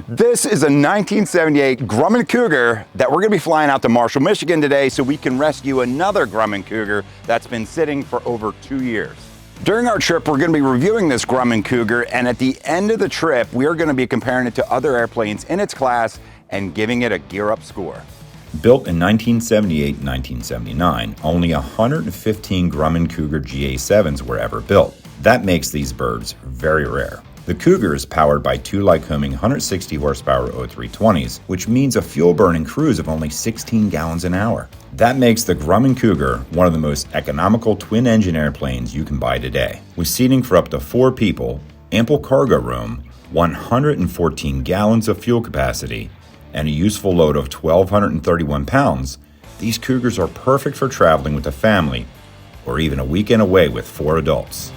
This is a 1978 Grumman Cougar that we're gonna be flying out to Marshall, Michigan today so we can rescue another Grumman Cougar that's been sitting for over 2 years. During our trip, we're gonna be reviewing this Grumman Cougar, and at the end of the trip, we are gonna be comparing it to other airplanes in its class and giving it a gear up score. Built in 1978 and 1979, only 115 Grumman Cougar GA-7s were ever built. That makes these birds very rare. The Cougar is powered by two Lycoming 160 horsepower O320s, which means a fuel-burning cruise of only 16 gallons an hour. That makes the Grumman Cougar one of the most economical twin-engine airplanes you can buy today. With seating for up to 4 people, ample cargo room, 114 gallons of fuel capacity, and a useful load of 1,231 pounds, these Cougars are perfect for traveling with a family or even a weekend away with 4 adults.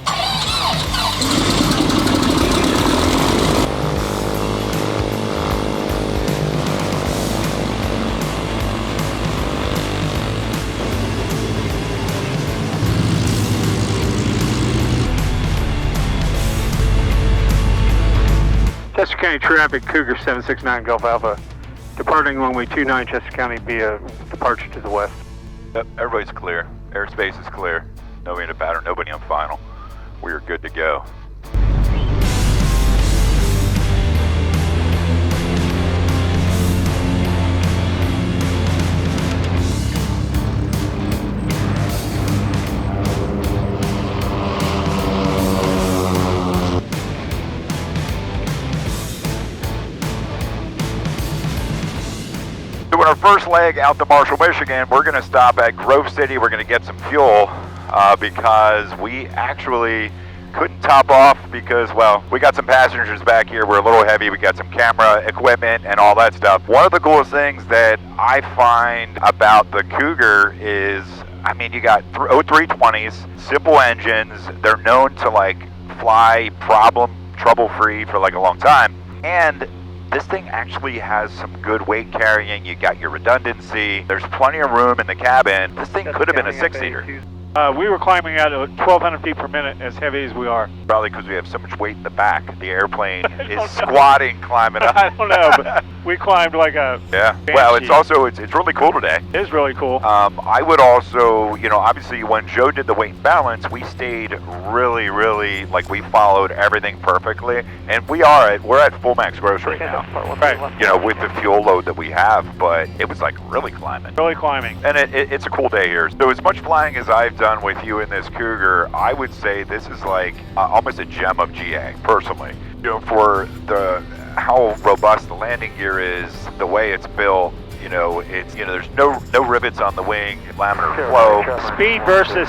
Chester County Traffic, Cougar 769 Gulf Alpha, departing runway 29 Chester County via departure to the west. Yep, everybody's clear. Airspace is clear. Nobody in the pattern, nobody on final. We are good to go. Doing our first leg out to Marshall, Michigan. We're going to stop at Grove City. We're going to get some fuel because we actually couldn't top off because, well, we got some passengers back here. We're a little heavy. We got some camera equipment and all that stuff. One of the coolest things that I find about the Cougar is, I mean, you got O320s, simple engines. They're known to like fly trouble-free for like a long time. And this thing actually has some good weight carrying. You got your redundancy. There's plenty of room in the cabin. This thing could have been a 6-seater. We were climbing at 1,200 feet per minute, as heavy as we are. Probably because we have so much weight in the back. The airplane is squatting, climbing up. I don't know, but we climbed like a yeah. banshee. Well, it's also it's really cool today. It is really cool. I would also, you know, obviously when Joe did the weight and balance, we stayed really, like we followed everything perfectly, and we're at full max gross right now. Right. You know, with the fuel load that we have, but it was like really climbing. Really climbing. And it's a cool day here. So as much flying as I've done with you in this Cougar, I would say this is like almost a gem of GA, personally. You know, for how robust the landing gear is, the way it's built, you know, there's no rivets on the wing, laminar flow. Speed versus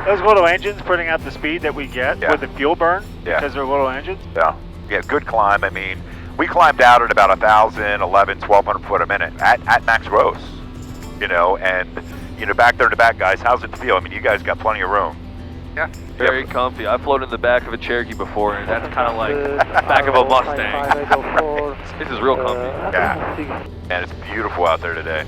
those little engines putting out the speed that we get with the fuel burn because they're little engines. Yeah, good climb. I mean, we climbed out at about 1,100 foot a minute at max gross, you know, and you know, back there in the back, guys, how's it feel? I mean, you guys got plenty of room. Yeah, very comfy. I've flown in the back of a Cherokee before, and that's kind of like back of a Mustang. This is real comfy. Yeah, and it's beautiful out there today.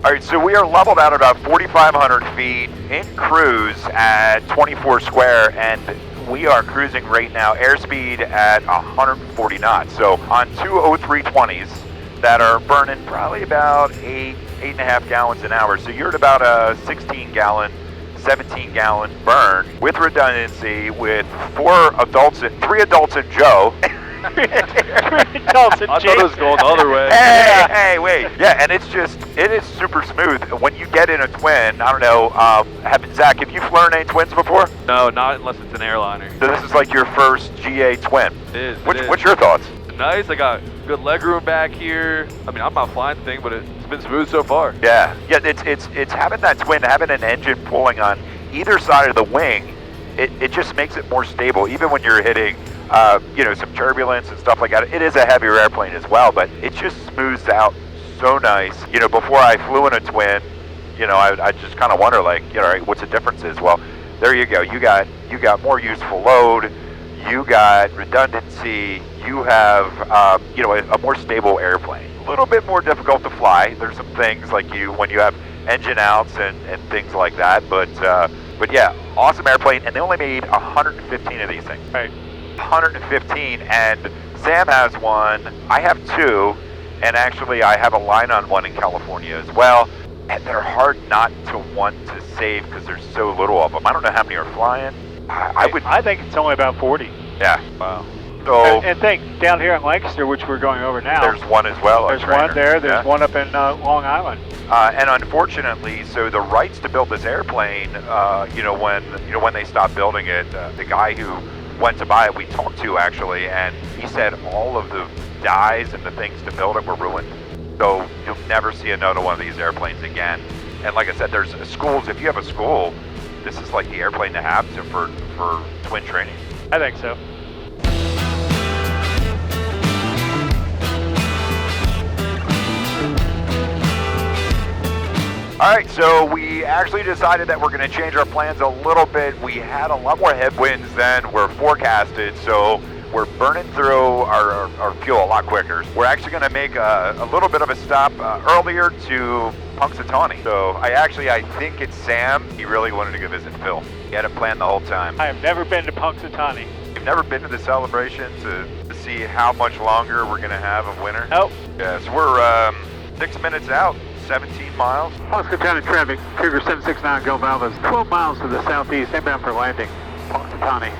All right, so we are leveled out at about 4,500 feet in cruise at 24 square, and we are cruising right now, airspeed at 140 knots. So on two O320s that are burning probably about 8.5 gallons an hour. So you're at about a 16-gallon, 17-gallon burn with redundancy with 3 adults and Joe. 3 adults and I thought it was going the other way. Hey, wait. Yeah, and it is super smooth. When you get in a twin, I don't know, Zach, have you flown any twins before? No, not unless it's an airliner. So this is like your first GA twin. It is. What's your thoughts? Nice. I got good leg room back here. I mean, I'm not flying the thing, but it's been smooth so far. Yeah. It's having that twin, having an engine pulling on either side of the wing. It just makes it more stable, even when you're hitting, you know, some turbulence and stuff like that. It is a heavier airplane as well, but it just smooths out so nice. You know, before I flew in a twin, you know, I just kind of wonder, like, you know, what's the difference is? Well, there you go. You got more useful load. You got redundancy. You have, you know, a more stable airplane. A little bit more difficult to fly. There's some things like when you have engine outs and things like that. But yeah, awesome airplane. And they only made 115 of these things. Right. 115, and Sam has one, I have two, and actually I have a line on one in California as well. And they're hard not to want to save because there's so little of them. I don't know how many are flying. I think it's only about 40. Yeah. Wow. So And think, down here in Lancaster, which we're going over now, there's one as well. there's one there, there's one up in Long Island. And unfortunately, so the rights to build this airplane, when they stopped building it, the guy who went to buy it, we talked to actually, and he said all of the dies and the things to build it were ruined. So you'll never see another one of these airplanes again. And like I said, there's schools. If you have a school, this is like the airplane to have for twin training. I think so. All right, so we actually decided that we're going to change our plans a little bit. We had a lot more headwinds than were forecasted, so we're burning through our fuel a lot quicker. We're actually going to make a little bit of a stop earlier to Punxsutawney. So I think it's Sam. He really wanted to go visit Phil. He had it planned the whole time. I have never been to Punxsutawney. You've never been to the celebration to see how much longer we're going to have of winter? Nope. Yeah, so we're 6 minutes out, 17 miles. Punxsutawney traffic, Cougar 769 Gulf Alpha is 12 miles to the southeast, inbound for landing. Punxsutawney.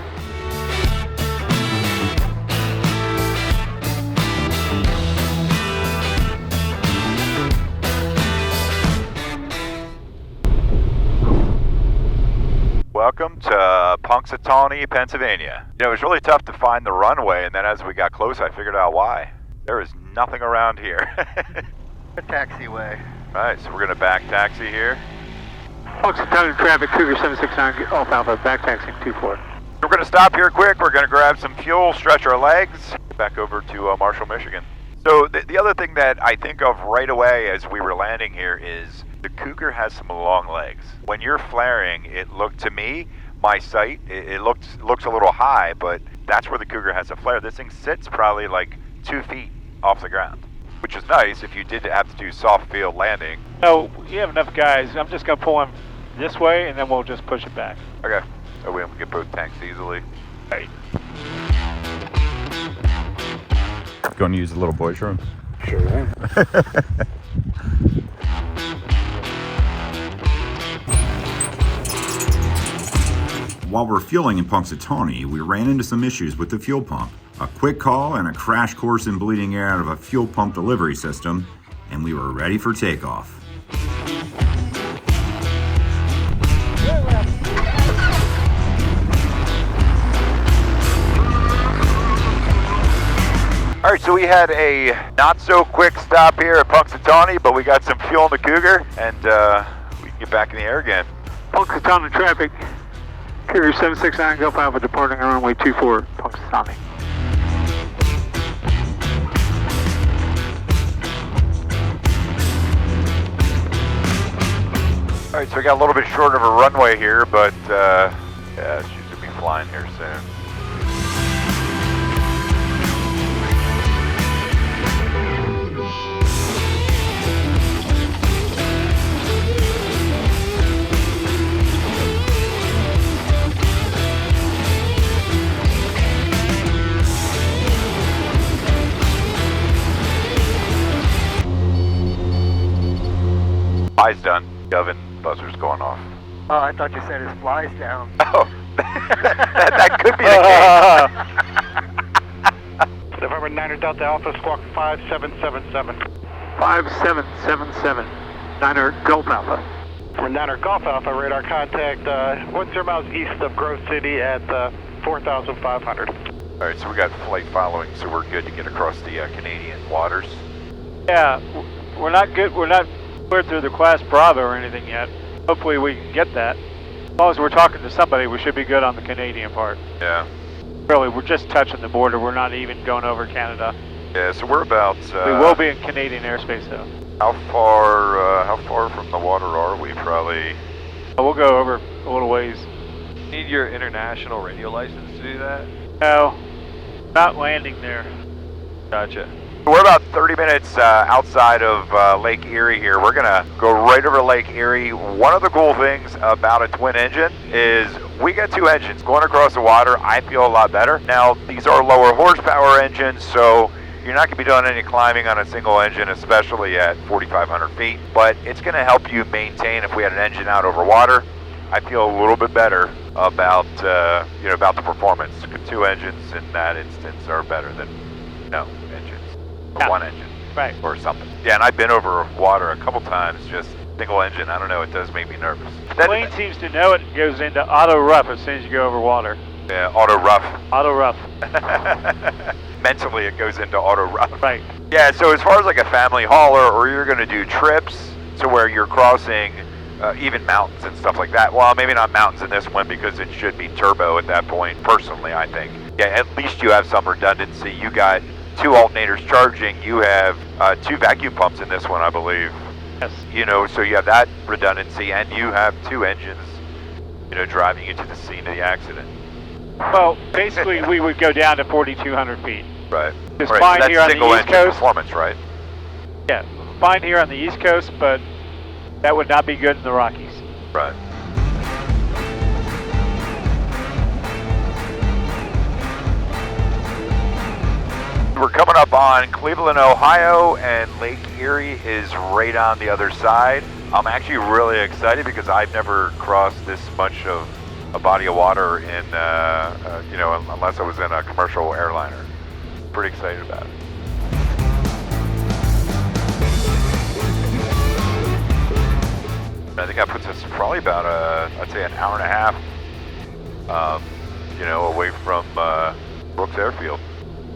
Welcome to Punxsutawney, Pennsylvania. It was really tough to find the runway, and then as we got close, I figured out why. There is nothing around here. A taxiway. All right, so we're going to back taxi here. Punxsutawney traffic, Cougar 769 Gulf Alpha, back taxiing 24. We're going to stop here quick. We're going to grab some fuel, stretch our legs, back over to Marshall, Michigan. So the other thing that I think of right away as we were landing here is the Cougar has some long legs. When you're flaring, it looked to me, my sight, it looks a little high, but that's where the Cougar has a flare. This thing sits probably like 2 feet off the ground, which is nice if you did have to do soft field landing. No, you have enough guys. I'm just going to pull him this way, and then we'll just push it back. Okay. So we can get both tanks easily. Right. Going to use the little boys' room? Sure thing. While we're fueling in Punxsutawney, we ran into some issues with the fuel pump. A quick call and a crash course in bleeding air out of a fuel pump delivery system, and we were ready for takeoff. All right, so we had a not so quick stop here at Punxsutawney, but we got some fuel in the Cougar, and we can get back in the air again. Punxsutawney traffic, Cougar 769 Gulf Alpha departing on runway 24, Punxsutawney. All right, so we got a little bit short of a runway here, but yeah, she's gonna be flying here soon. Fly's done. Oven buzzer's going off. Oh, I thought you said his fly's down. Oh, that could be the case. November 9er Delta Alpha Squawk 5777. 5777, 9er Gulf Alpha. For 9er Golf Alpha, radar contact 10 miles east of Grove City at 4,500. All right, so we got flight following, so we're good to get across the Canadian waters. Yeah, we're not good. We're not cleared through the Class Bravo or anything yet. Hopefully we can get that. As long as we're talking to somebody, we should be good on the Canadian part. Yeah. Really, we're just touching the border. We're not even going over Canada. Yeah, so we're about... we will be in Canadian airspace, though. How far from the water are we? Probably... We'll go over a little ways. You need your international radio license to do that? No, not landing there. Gotcha. We're about 30 minutes outside of Lake Erie here. We're gonna go right over to Lake Erie. One of the cool things about a twin engine is we got two engines. Going across the water, I feel a lot better. Now, these are lower horsepower engines, so you're not gonna be doing any climbing on a single engine, especially at 4,500 feet, but it's gonna help you maintain. If we had an engine out over water, I feel a little bit better about, about the performance. Two engines in that instance are better than no engines. Yeah. One engine, Right. or something. Yeah, and I've been over water a couple times, just single engine. I don't know, it does make me nervous. The plane seems to know it and goes into auto rough as soon as you go over water. Yeah, auto rough. Auto rough. Mentally, it goes into auto rough. Right. Yeah, so as far as like a family hauler, or you're going to do trips to where you're crossing even mountains and stuff like that. Well, maybe not mountains in this one because it should be turbo at that point, personally, I think. Yeah, at least you have some redundancy. You got two alternators charging. You have two vacuum pumps in this one, I believe. Yes. So you have that redundancy, and you have two engines, driving you to the scene of the accident. Well, basically, we would go down to 4,200 feet. Right. It's Right, fine so here on that's the single East engine Coast. performance, right? Yeah, fine here on the East Coast, but that would not be good in the Rockies. Right. We're coming up on Cleveland, Ohio, and Lake Erie is right on the other side. I'm actually really excited because I've never crossed this much of a body of water in, unless I was in a commercial airliner. Pretty excited about it. I think that puts us probably about, I'd say an hour and a half, away from Brooks Airfield.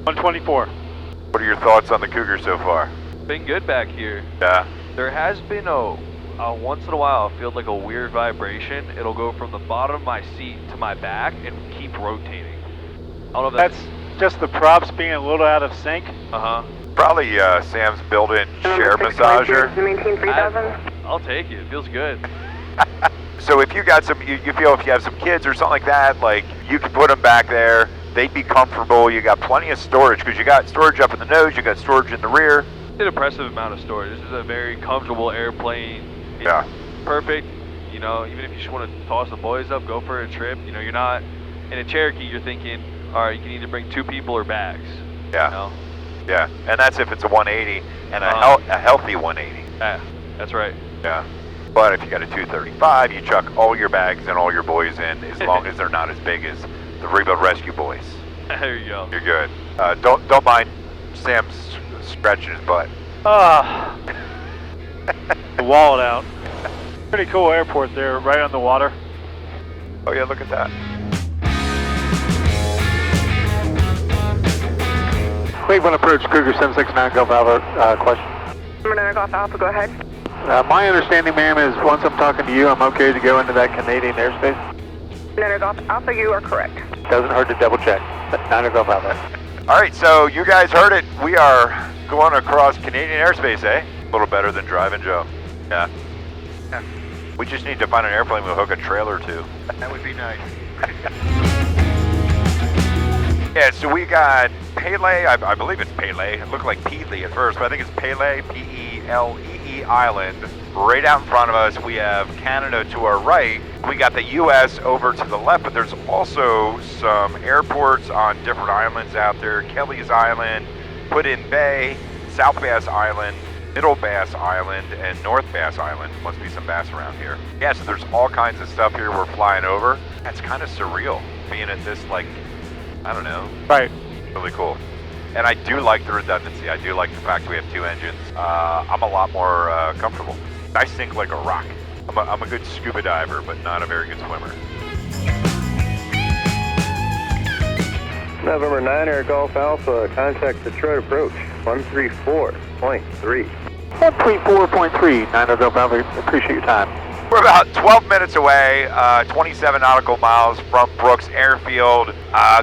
124. What are your thoughts on the Cougar so far? Been good back here. Yeah. There has been a once in a while I feel like a weird vibration. It'll go from the bottom of my seat to my back and keep rotating. I don't know if That's just the props being a little out of sync. Probably Sam's built-in chair massager. I'll take it. It feels good. So if you got some, you feel if you have some kids or something like that, like you can put them back there. They'd be comfortable. You got plenty of storage because you got storage up in the nose. You got storage in the rear. It's an impressive amount of storage. This is a very comfortable airplane. It's Yeah. perfect. Even if you just want to toss the boys up, go for a trip. You're not in a Cherokee. You're thinking, all right, you can either bring two people or bags. Yeah. Yeah. And that's if it's a 180 and a healthy 180. Yeah, that's right. Yeah. But if you got a 235, you chuck all your bags and all your boys in, as long as they're not as big as the Rebuild Rescue boys. There you go. You're good. Don't mind Sam's stretching his butt. The wallet out. Pretty cool airport there, right on the water. Oh yeah, look at that. Cleveland approach, Cougar 769 Golf Alpha, question. Number Golf Alpha, go ahead. My understanding, ma'am, is once I'm talking to you, I'm okay to go into that Canadian airspace? Number Golf Alpha, you are correct. Doesn't hurt to double check. Niner Golf Alpha. All right, so you guys heard it. We are going across Canadian airspace, eh? A little better than driving Joe. Yeah. We just need to find an airplane we'll hook a trailer to. That would be nice. Yeah, so we got Pele, I believe it's Pele. It looked like Pelee at first, but I think it's Pele, P-E-L-E-E Island. Right out in front of us, we have Canada to our right. We got the U.S. over to the left, but there's also some airports on different islands out there. Kelly's Island, Put-in Bay, South Bass Island, Middle Bass Island, and North Bass Island. Must be some bass around here. Yeah, so there's all kinds of stuff here we're flying over. That's kind of surreal, being at this, I don't know. Right. Really cool. And I do like the redundancy. I do like the fact we have two engines. I'm a lot more comfortable. I sink like a rock. I'm a good scuba diver, but not a very good swimmer. November 9 Golf Alpha, contact Detroit approach, 134.3. 134.3, Niner Golf Alpha, appreciate your time. We're about 12 minutes away, 27 nautical miles from Brooks Airfield.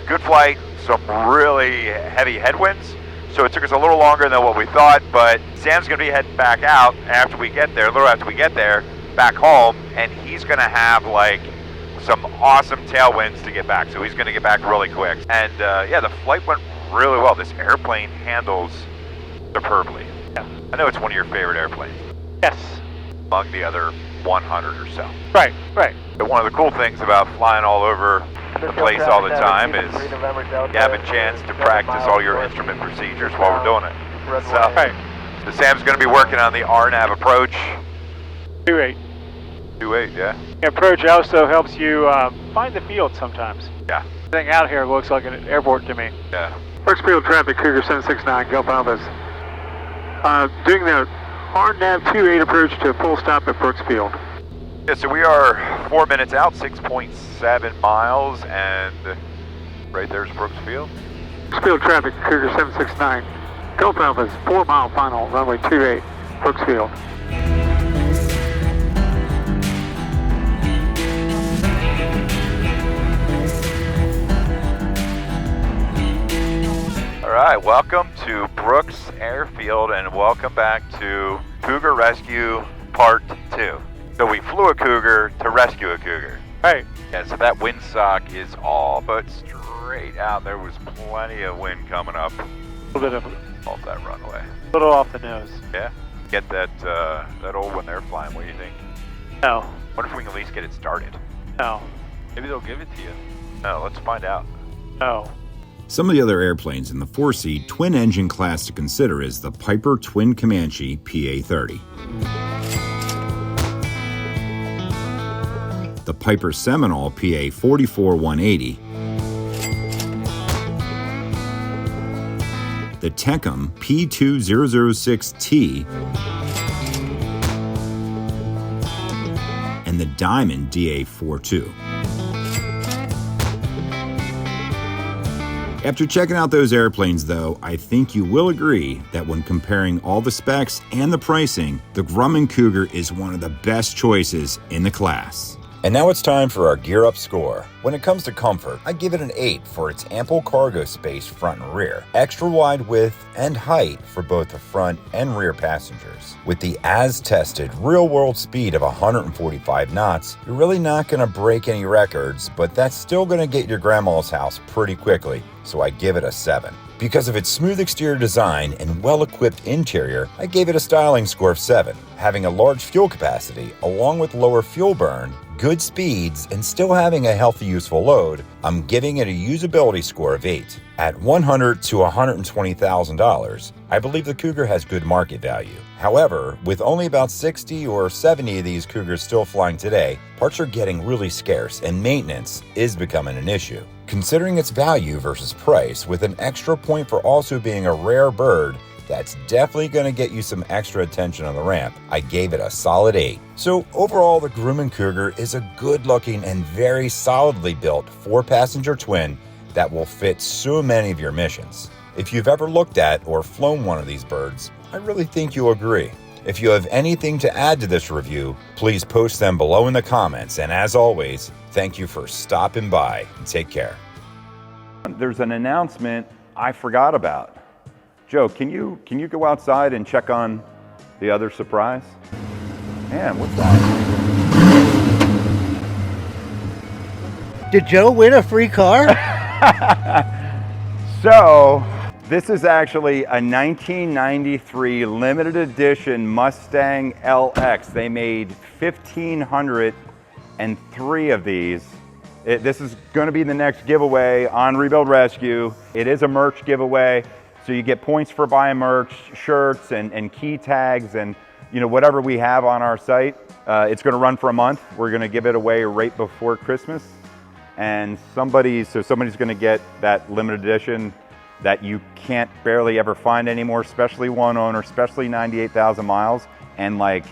Good flight, some really heavy headwinds. So it took us a little longer than what we thought, but Sam's gonna be heading back out after we get there, a little after we get there, back home, and he's gonna have some awesome tailwinds to get back. So he's gonna get back really quick. And yeah, the flight went really well. This airplane handles superbly. Yeah. I know it's one of your favorite airplanes Yes. among the other 100 or so. Right, right. But one of the cool things about flying all over the place all the time is you have a chance to practice all your instrument procedures while we're doing it. So, Right. so Sam's going to be working on the RNAV approach. 2-8. 2.8, yeah? Approach also helps you find the field sometimes. Yeah. Everything out here looks like an airport to me. Yeah. Brooksfield traffic, Cougar 769, Gulf Alphas. Doing the RNAV 2-8 approach to a full stop at Brooksfield. Yeah, so we are 4 minutes out, 6.7 miles, and right there's Brooksfield. Brooksfield traffic, Cougar 769, Gulf Alphas, 4 mile final, runway 28, Brooksfield. All right, welcome to Brooks Airfield, and welcome back to Cougar Rescue Part 2. So we flew a Cougar to rescue a Cougar. Right. Yeah, so that windsock is all but straight out. There was plenty of wind coming up A little bit off that runway. little off the nose. Yeah, get that old one there flying. What do you think? No, Wonder if we can at least get it started. no, Maybe they'll give it to you. No, let's find out. no. Some of the other airplanes in the 4-seat twin-engine class to consider is the Piper Twin Comanche PA-30, the Piper Seminole PA-44-180, the Tecum P-2006T, and the Diamond DA-42. After checking out those airplanes, though, I think you will agree that when comparing all the specs and the pricing, the Grumman Cougar is one of the best choices in the class. And now it's time for our Gear Up score. When it comes to comfort, I give it an 8 for its ample cargo space front and rear, extra wide width and height for both the front and rear passengers. With the as-tested real-world speed of 145 knots, you're really not going to break any records, but that's still going to get your grandma's house pretty quickly, so I give it a 7. Because of its smooth exterior design and well-equipped interior, I gave it a styling score of 7. Having a large fuel capacity, along with lower fuel burn, good speeds, and still having a healthy useful load, I'm giving it a usability score of 8. At $100,000 to $120,000, I believe the Cougar has good market value. However, with only about 60 or 70 of these Cougars still flying today, parts are getting really scarce and maintenance is becoming an issue. Considering its value versus price, with an extra point for also being a rare bird, that's definitely going to get you some extra attention on the ramp. I gave it a solid 8. So overall, the Grumman Cougar is a good-looking and very solidly built 4-passenger twin that will fit so many of your missions. If you've ever looked at or flown one of these birds, I really think you'll agree. If you have anything to add to this review, please post them below in the comments. And as always, thank you for stopping by and take care. There's an announcement I forgot about. Joe, can you go outside and check on the other surprise? Man, what's that? Did Joe win a free car? So, this is actually a 1993 limited edition Mustang LX. They made 1,503 of these. This is going to be the next giveaway on Rebuild Rescue. It is a merch giveaway. So you get points for buying merch, shirts, and key tags, and whatever we have on our site. It's going to run for a month. We're going to give it away right before Christmas, and somebody's going to get that limited edition that you can't barely ever find anymore, especially one owner, especially 98,000 miles, and like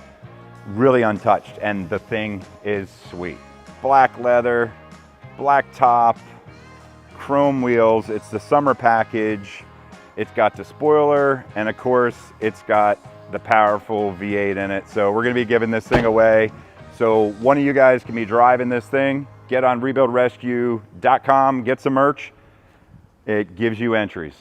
really untouched. And the thing is sweet. Black leather, black top, chrome wheels. It's the summer package. It's got the spoiler, and of course, it's got the powerful V8 in it. So we're gonna be giving this thing away. So one of you guys can be driving this thing. Get on rebuildrescue.com, get some merch. It gives you entries.